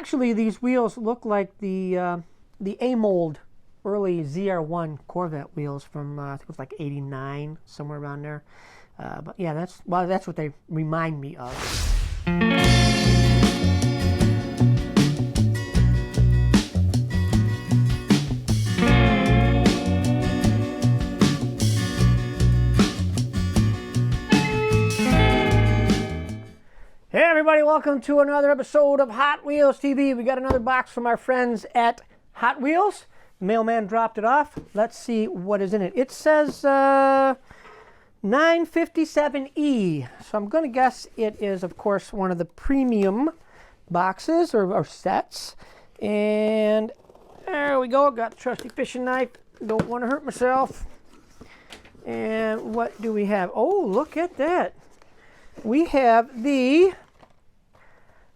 actually, these wheels look like the A-mold early ZR1 Corvette wheels from I think it was like '89, somewhere around there. But yeah, that's what they remind me of. Hey everybody, welcome to another episode of Hot Wheels TV. We got another box from our friends at Hot Wheels. Mailman dropped it off. Let's see what is in it. It says 957E. So I'm going to guess it is, of course, one of the premium boxes or sets. And there we go. Got the trusty fishing knife. Don't want to hurt myself. And what do we have? Oh, look at that. We have the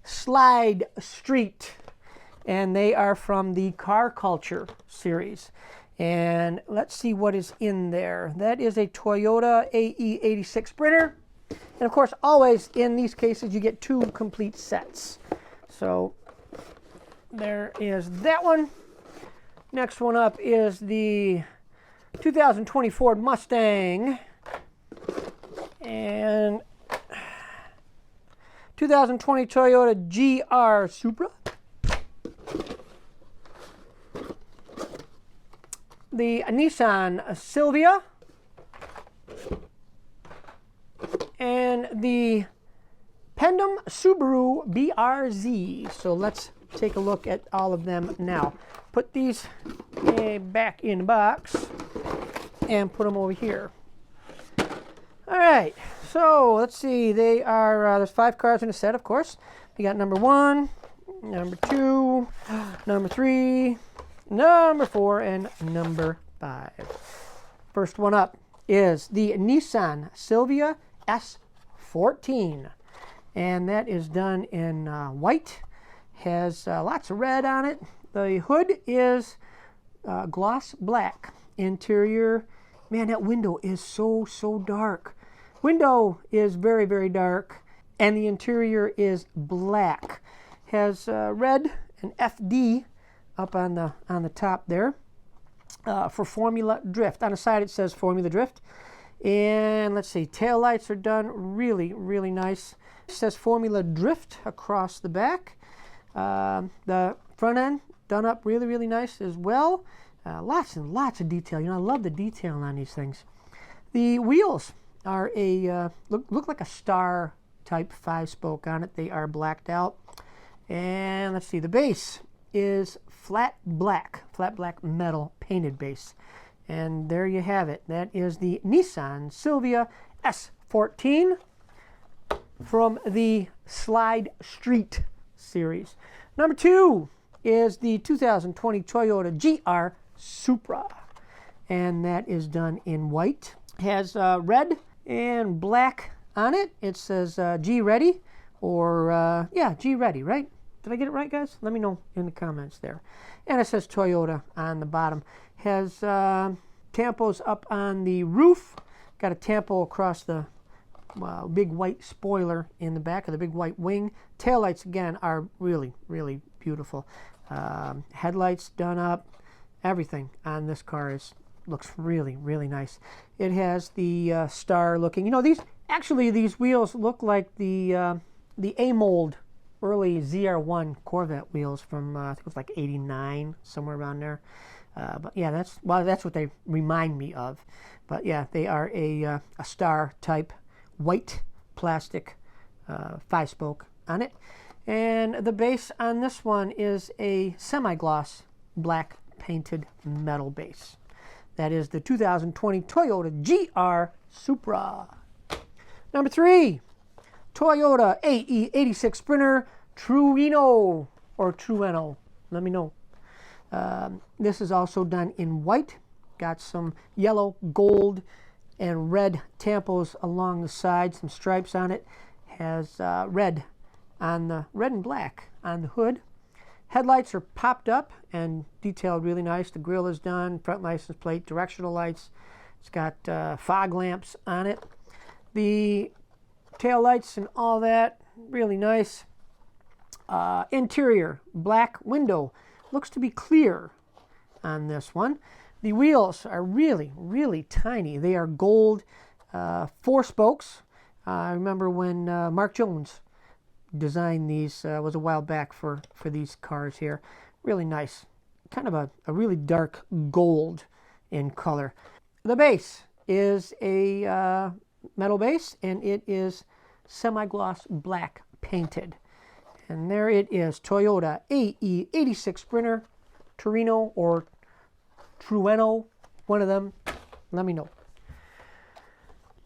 Slide Street, and they are from the Car Culture series. And let's see what is in there. That is a Toyota AE86 Sprinter. And of course, always in these cases, you get two complete sets. So there is that one. Next one up is the 2020 Ford Mustang. And 2020 Toyota GR Supra. The Nissan Silvia. And the Pandem Subaru BRZ. So let's take a look at all of them now. Put these back in the box and put them over here. All right. So let's see, they are, there's 5 cars in a set, of course. We got number 1, number 2, number 3, number 4, and number 5. First one up is the Nissan Silvia S14. And that is done in white, has lots of red on it. The hood is gloss black. Interior, man, that window is so dark. Window is very, very dark, and the interior is black. Has red and FD up on the top there for Formula Drift. On the side it says Formula Drift. And let's see, tail lights are done really, really nice. It says Formula Drift across the back. The front end done up really, really nice as well. Lots and lots of detail. You know, I love the detail on these things. The wheels are a look like a star type 5-spoke on it. They are blacked out. And let's see, the base is flat black metal painted base. And there you have it. That is the Nissan Silvia S14 from the Slide Street series. Number 2 is the 2020 Toyota GR Supra. And that is done in white. Has red and black on it. It says G Ready, or yeah, G Ready, right? Did I get it right, guys? Let me know in the comments there. And it says Toyota on the bottom. Has tampos up on the roof. Got a tampo across the big white spoiler in the back of the big white wing. Taillights, again, are really, really beautiful. Headlights done up. Everything on this car looks really, really nice. It has the star looking. You know, these wheels look like the A-mold early ZR1 Corvette wheels from I think it was like '89, somewhere around there. But yeah, that's what they remind me of. But yeah, they are a star type white plastic 5-spoke on it. And the base on this one is a semi-gloss black painted metal base. That is the 2020 Toyota GR Supra. Number 3, Toyota AE86 Sprinter Trueno, or Trueno. Let me know. This is also done in white. Got some yellow, gold, and red tampos along the side. Some stripes on it. Has red and black on the hood. Headlights are popped up and detailed really nice. The grille is done, front license plate, directional lights. It's got fog lamps on it. The tail lights and all that, really nice. Interior, black window. Looks to be clear on this one. The wheels are really, really tiny. They are gold, 4 spokes. I remember when Mark Jones designed these, was a while back for these cars here. Really nice. Kind of a really dark gold in color. The base is a metal base, and it is semi-gloss black painted. And there it is, Toyota AE86 Sprinter, Torino or Trueno, one of them. Let me know.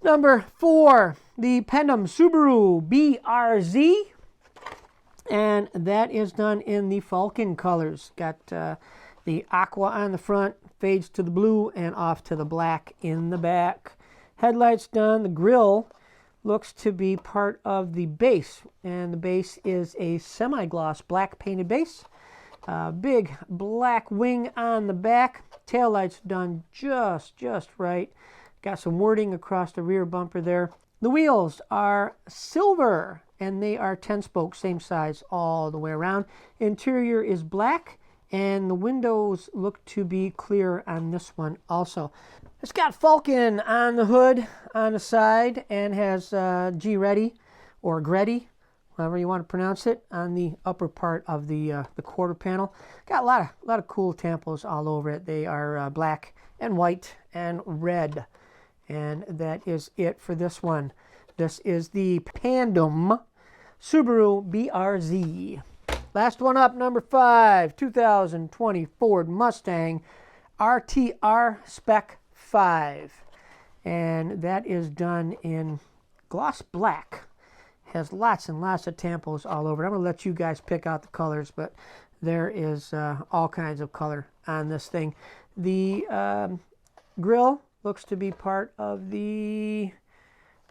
Number 4, the Pandem Subaru BRZ. And that is done in the Falcon colors. Got the aqua on the front, fades to the blue, and off to the black in the back. Headlights done. The grille looks to be part of the base, and the base is a semi-gloss black painted base. Big black wing on the back. Taillights done just right. Got some wording across the rear bumper there. The wheels are silver, and they are 10 spokes, same size all the way around. Interior is black, and the windows look to be clear on this one also. It's got Falcon on the hood on the side, and has G-Ready or Greddy, however you want to pronounce it, on the upper part of the quarter panel. Got a lot of cool tampos all over it. They are black and white and red. And that is it for this one. This is the Pandem Subaru BRZ. Last one up, number 5, 2020 Ford Mustang RTR Spec 5. And that is done in gloss black. Has lots and lots of tampos all over it. I'm going to let you guys pick out the colors, but there is all kinds of color on this thing. The grille looks to be part of the,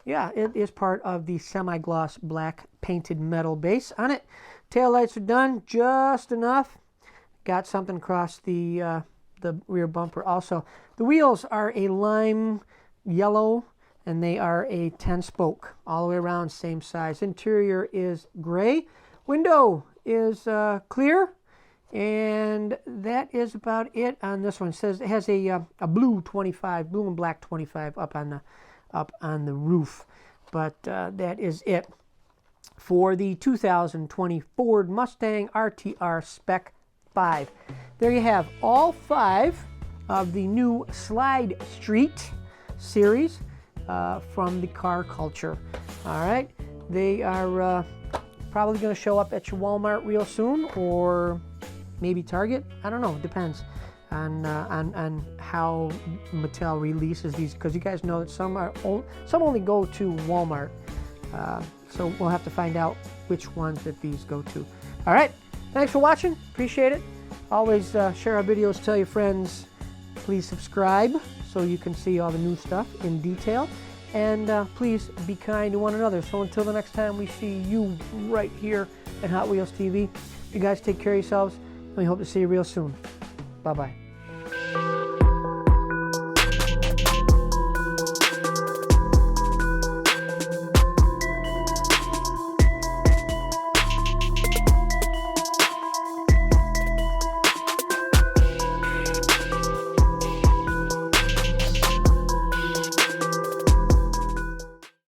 yeah, it is part of the semi-gloss black painted metal base on it. Taillights are done just enough. Got something across the rear bumper also. The wheels are a lime yellow, and they are a 10 spoke all the way around, same size. Interior is gray. Window is clear. And that is about it on this one. It says it has a blue 25, blue and black 25 up on the roof. But that is it for the 2020 Ford Mustang RTR Spec 5. There you have all 5 of the new Slide Street series from the car culture. All right, they are probably going to show up at your Walmart real soon, or maybe Target. I don't know. It depends on how Mattel releases these, because you guys know that some only go to Walmart. So we'll have to find out which ones that these go to. All right. Thanks for watching. Appreciate it. Always share our videos. Tell your friends. Please subscribe so you can see all the new stuff in detail. And please be kind to one another. So until the next time we see you right here at Hot Wheels TV, you guys take care of yourselves. We hope to see you real soon. Bye-bye.